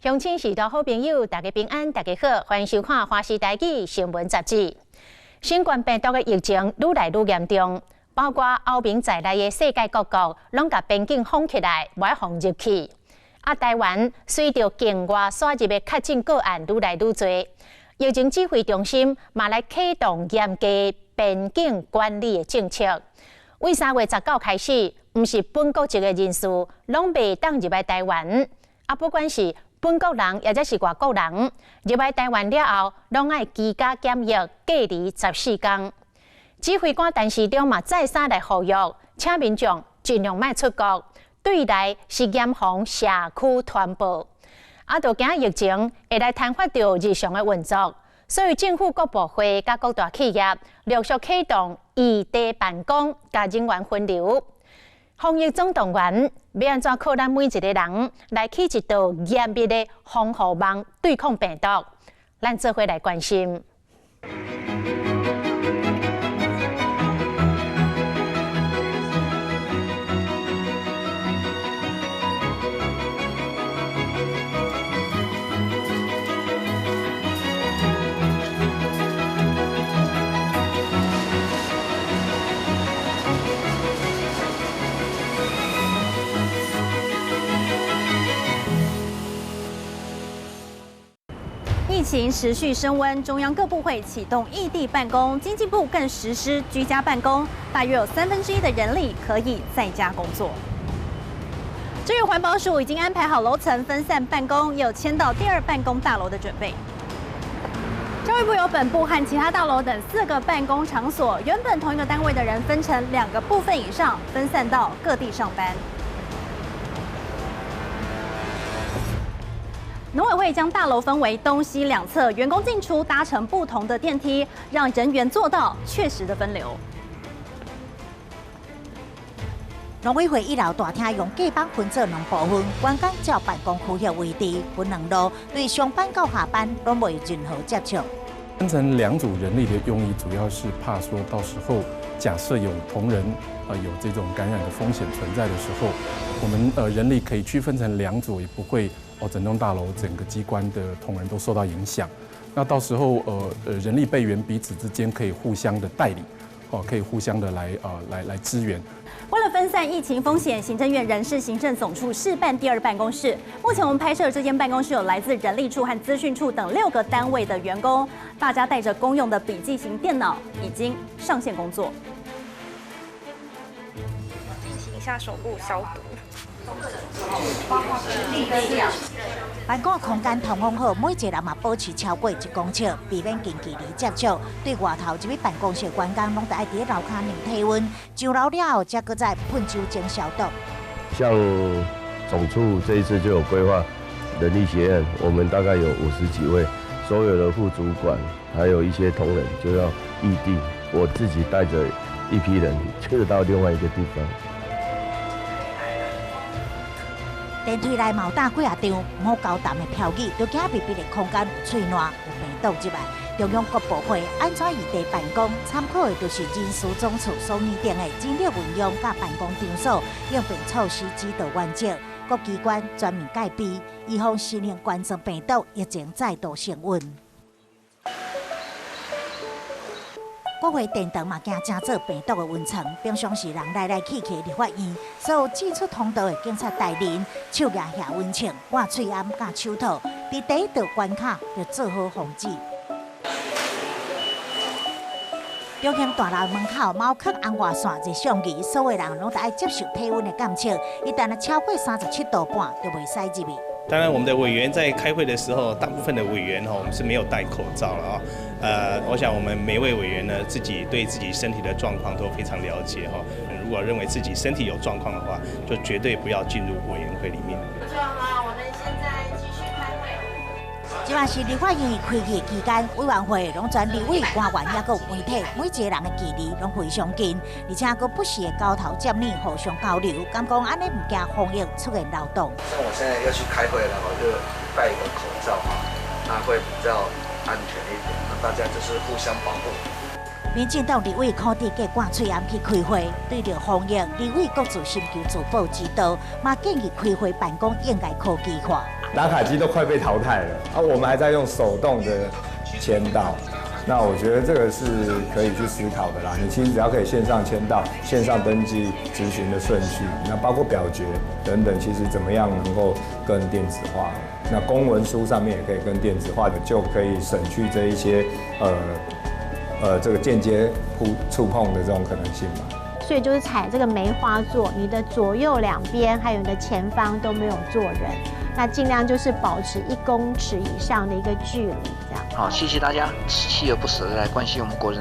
乡亲时代好朋友，大家平安，大家好，欢迎收看《华视台语新闻杂志》。新冠病毒的疫情愈来愈严重，包括欧盟在内的世界各国，拢甲边境封起来，无放入去。台湾随着境外输入的确诊个案愈来愈多，疫情指挥中心嘛来启动严格边境管理的政策。为3月19开始，毋是本国籍的人士拢袂当入来台湾，不管是本国人或者是外国人，入来台湾了后，拢爱居家检疫隔离14天。指挥官陈时中嘛再三来呼吁，请民众尽量莫出国，对内是严防社区传播。就惊疫情会来瘫痪到日常的运作，所以政府各部会甲各大企业陆续启动异地办公、甲人员分流。防疫总动员要安怎靠咱每一个人来起一道严密的防护网，对抗病毒？咱做伙来关心。疫情持续升温，中央各部会启动异地办公，经济部更实施居家办公，大约有1/3的人力可以在家工作。至于环保署已经安排好楼层分散办公，也有迁到第2办公大楼的准备。教育部有本部和其他大楼等4个办公场所，原本同一个单位的人分成2个部分以上，分散到各地上班。农委会将大楼分为东西2侧，员工进出搭乘不同的电梯，让人员做到确实的分流。农委会1楼大厅用隔板分做2部分，员工照办公区域位置分2路，对上班到下班拢无有任何接触。分成2组人力的用意，主要是怕说到时候假设有同仁有这种感染的风险存在的时候，我们人力可以区分成2组，也不会整栋大楼整个机关的同仁都受到影响。那到时候人力备员彼此之间可以互相的代理，可以互相的来支援。为了分散疫情风险，行政院人事行政总处试办第2办公室。目前我们拍摄的这间办公室有来自人力处和资讯处等6个单位的员工，大家带着公用的笔记型电脑，已经上线工作。进行一下手部消毒。办公空间通风好，每一个人嘛保持超过1公尺，避免近距离接触。对外头入去办公室员工，拢得爱伫楼骹量体温，上楼了后才搁再喷酒精消毒。像总处这一次就有规划人力协案，我们大概有50几位，所有的副主管还有一些同仁就要异地，我自己带着一批人去到另外一个地方。电梯内嘛有搭几啊张唔好交谈的票语，就惊密闭的空间有喙烂、有病毒入来。中央各部会安怎异地办公，参考的就是人事总处所拟定的人力运用甲办公场所应变措施指导原则，各机关全面改变，预防新型冠状病毒疫情再度升温。国会殿堂嘛，惊正做病毒的温床，平常时人来来去去立法院，所有进出通道的警察带人手拿下温枪、挂喙罨、甲手套，伫第1道关卡要做好防治。中型大楼门口猫放红外线热相仪，所有人拢得爱接受体温的监测，一旦超过37度半，就袂使入去。当然，我们的委员在开会的时候，大部分的委员我们是没有戴口罩了我想我们每位委员呢，自己对自己身体的状况都非常了解如果认为自己身体有状况的话，就绝对不要进入委员会里面。好，我们现在继续开会。即嘛是立法院开议期间，委员会拢全立委、官员也有媒体，每一个人的距离拢非常近，而且佫不时的交头接耳，互相交流。敢讲安尼唔惊防疫出现漏洞。像我现在要去开会了，我就戴一个口罩那会比较安全一点。大家就是互相保护。民进党立委考虑加挂喙罨去开会，对着防疫，立委各自寻求自保之道，嘛建议开会办公应该科技化，打卡机都快被淘汰了啊，我们还在用手动的签到。那我觉得这个是可以去思考的啦。你其实只要可以线上签到、线上登记执行的顺序，那包括表决等等，其实怎么样能够更电子化？那公文书上面也可以更电子化的，就可以省去这一些这个间接触碰的这种可能性嘛。所以就是采这个梅花座，你的左右两边还有你的前方都没有坐人。那尽量就是保持1公尺以上的一个距离，这样。好，谢谢大家锲而不舍的来关心我们国人。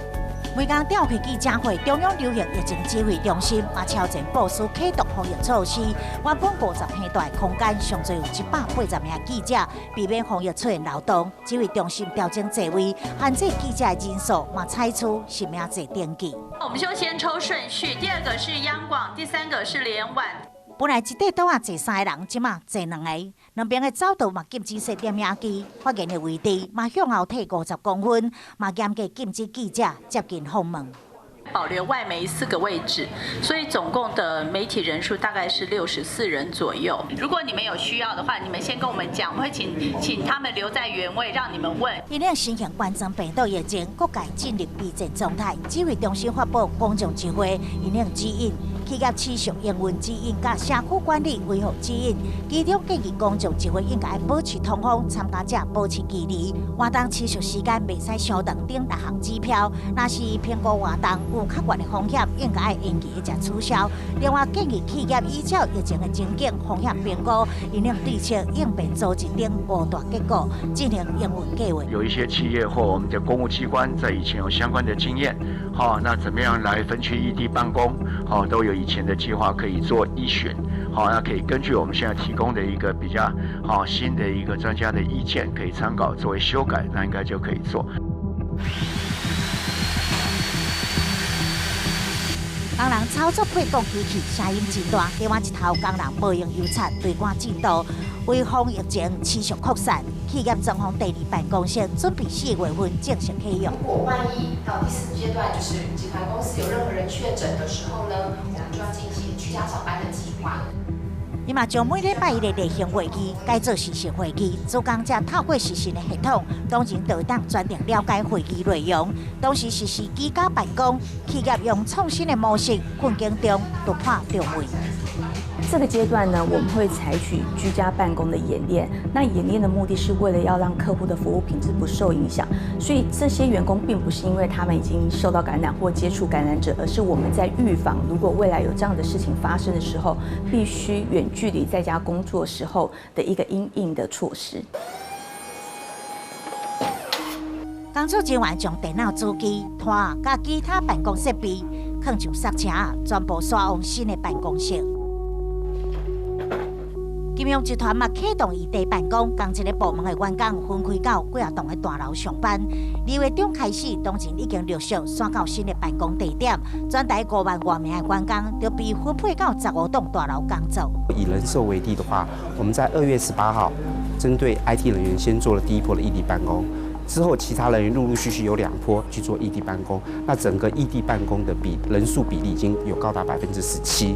每天调开记者会，中央流行疫情指挥中心嘛超前部署启动防疫措施。原本50平大空间，上最有180名记者，避免防疫出现漏洞。指挥中心调整座位，限制记者的人数，嘛采取实名制登记。我们就先抽顺序，第2个是央广，第3个是联晚。本来一块桌啊坐3个人，即马坐2个，两边的走道嘛禁止设点影机，发言的位置嘛向后退50公分，嘛严格禁止记者接近访问。保留外媒4个位置，所以总共的媒体人数大概是64人左右。如果你们有需要的话，你们先跟我们讲，我会请他们留在原位，让你们问。因应新型冠状病毒疫情，各界进入备战状态。指挥中心发布公众集会，因应指引，企业持续营运指引，甲社区管理维护指引。其中建议公众集会应该保持通风，参加者保持距离。活动持续时间袂使相同等6项指标。若是评估活动有较悬的风险，应该延期或者取消。另外建议企业依照疫情的情景、风险评估，因应对策应变组织等5大结构进行营运计划。有一些企业或我们的公务机关在以前有相关的经验，好，那怎么样来分区异地办公，好，都有以前的计划可以做依循，好，那可以根据我们现在提供的一个比较好新的一个专家的意见，可以参考作为修改，那应该就可以做。工人操作配供机器，声音真大。另外一头工人无用油漆对关进度，为防疫情持续扩散，企业装潢第2办公室，准备4月份正式启用。如果万一到第4阶段，就是集团公司有任何人确诊的时候呢，我们就要进行居家上班的计划。伊嘛将每礼拜1个例行会议改做实时会议，主讲者透过实时的系统，当然就当专程了解会议内容。同时实施居家办公，企业用创新的模式，困境中突破重围。这个阶段呢，我们会采取居家办公的演练。那演练的目的是为了要让客户的服务品质不受影响，所以这些员工并不是因为他们已经受到感染或接触感染者，而是我们在预防，如果未来有这样的事情发生的时候，必须远距离在家工作时候的一个因应的措施。工作人员将电脑主机、拖甲其他办公设备放上塞车，全部刷往新的办公室。金融集团嘛启动异地办公，同一个部门的员工分开到几栋的大楼上班。2月中开始，当前已经陆续转到新的办公地点，全台5万多名的员工就被分配到15栋大楼工作。以人寿为例的话，我们在2月18号针对 IT 人员先做了第1波的异地办公，之后其他人员陆陆续续有2波去做异地办公，那整个异地办公的人数比例已经有高达17%，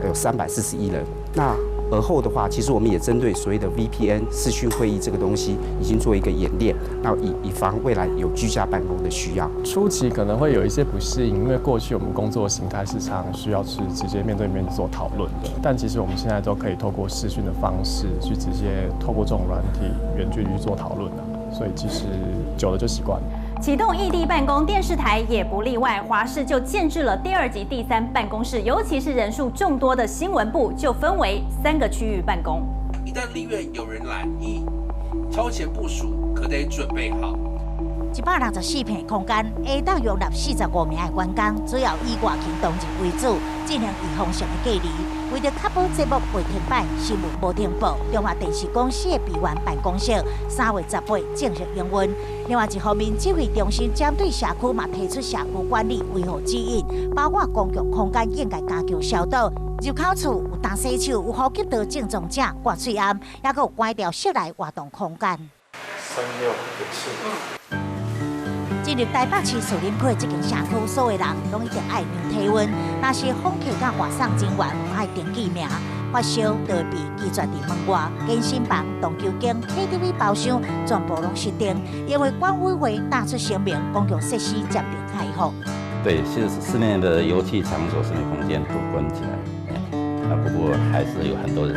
有341人。那而后的话，其实我们也针对所谓的 VPN 视讯会议这个东西，已经做一个演练，那以防未来有居家办公的需要。初期可能会有一些不适应，因为过去我们工作形态是常需要是直接面对面做讨论的，但其实我们现在都可以透过视讯的方式去直接透过这种软体远距离做讨论的，所以其实久了就习惯了。启动异地办公，电视台也不例外。华视就建置了第2级、第3办公室，尤其是人数众多的新闻部，就分为3个区域办公。一旦立院有人来，1超前部署，可得准备好。164平的空间，会当容纳45名的员工，主要以外勤同仁为主，进行预防性的隔离。为了确保节目袂停摆，新闻无停播，中华电视公司的闭园办公室3月18正式营运。另外一方面，指挥中心针对社区嘛提出社区管理维护指引，包括公共空间应该加强消毒。入口处有干洗手，有呼吸道症状者挂嘴暗，也有关掉室内活动空间。进入台北市树林区这间社区，所有人拢一定爱量体温。若是访客甲外送人员，爱登记名。发烧就会被拒绝伫门外，健身房、动球间、KTV 包厢全部拢熄灯，因为管委会打出声明，公共设施暂停开放。对，室内的游戏场所、室内空间都关起来。不过还是有很多人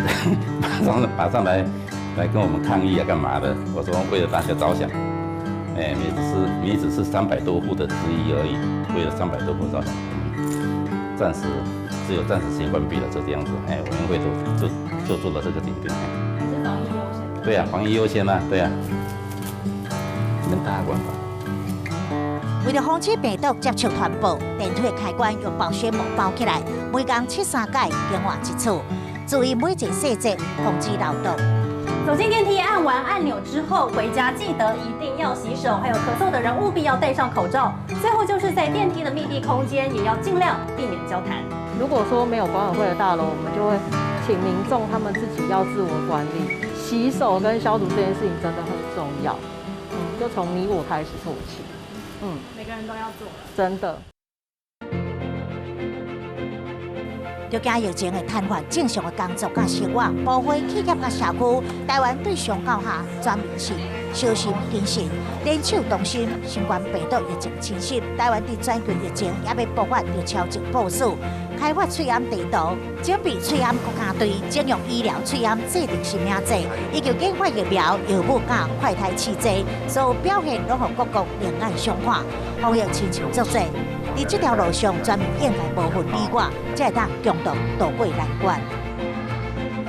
马上来跟我们抗议啊，干嘛的？我说为了大家着想，你只是300多户的之一而已，为了300多户着想，只有暂时先关闭了，就这样子。委员会就做了这个决定。还是防疫优先？对啊，防疫优先嘛，对啊，你们大家管吧。为了防止病毒接触传播，电梯开关用保鲜膜包起来，每工7、3届更换一次，注意每一个细节，防止漏洞。走进电梯，按完按钮之后，回家记得一定要洗手，还有咳嗽的人务必要戴上口罩。最后就是在电梯的密闭空间，也要尽量避免交谈。如果说没有管委会的大楼，我们就会请民众他们自己要自我管理，洗手跟消毒这件事情真的很重要。就从你我开始做起。每个人都要做了，真的。了解疫情的瘫痪，正常的工作甲生活，部分企业甲社区，台湾对上到下全面是小心谨慎，联手同心，新冠病毒疫情侵袭，台湾伫全球疫情也要爆发，就超前部署，开发喙癌地图，整备喙癌国家队，整用医疗喙癌制定生命制，以及研发疫苗、药物甲快筛试剂，所有表现拢互各国另眼相看，防疫亲像作战。伫这条路上，全面掩盖部分意外，才会当共同渡过难关。